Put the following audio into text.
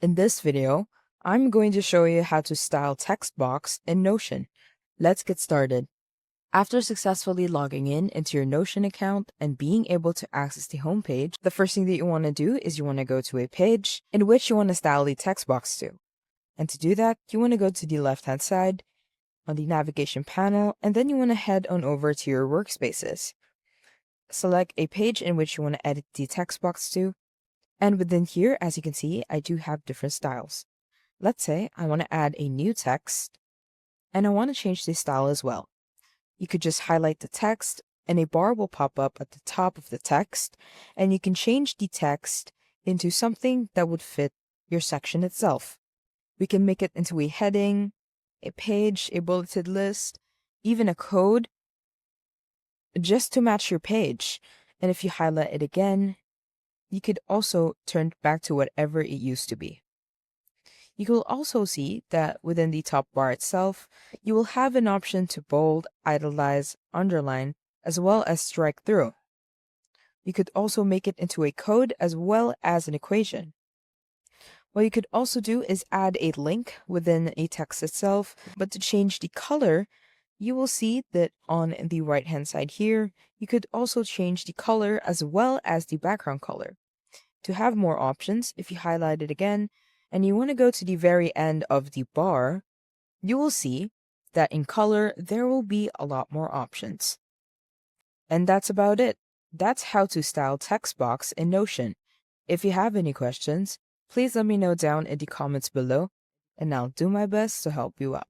In this video, I'm going to show you how to style text box in Notion. Let's get started. After successfully logging in into your Notion account and being able to access the homepage, the first thing that you want to do is you want to go to a page in which you want to style the text box to. And to do that, you want to go to the left-hand side on the navigation panel, and then you want to head on over to your workspaces. Select a page in which you want to edit the text box to. And within here, as you can see, I do have different styles. Let's say I want to add a new text and I want to change the style as well. You could just highlight the text and a bar will pop up at the top of the text, and you can change the text into something that would fit your section itself. We can make it into a heading, a page, a bulleted list, even a code, just to match your page. And if you highlight it again, you could also turn back to whatever it used to be. You will also see that within the top bar itself, you will have an option to bold, italize, underline, as well as strike through. You could also make it into a code as well as an equation. What you could also do is add a link within a text itself, but to change the color, you will see that on the right hand side here, you could also change the color as well as the background color. To have more options, if you highlight it again and you want to go to the very end of the bar, you will see that in color there will be a lot more options. And that's about it. That's how to style text box in Notion. If you have any questions, please let me know down in the comments below, and I'll do my best to help you out.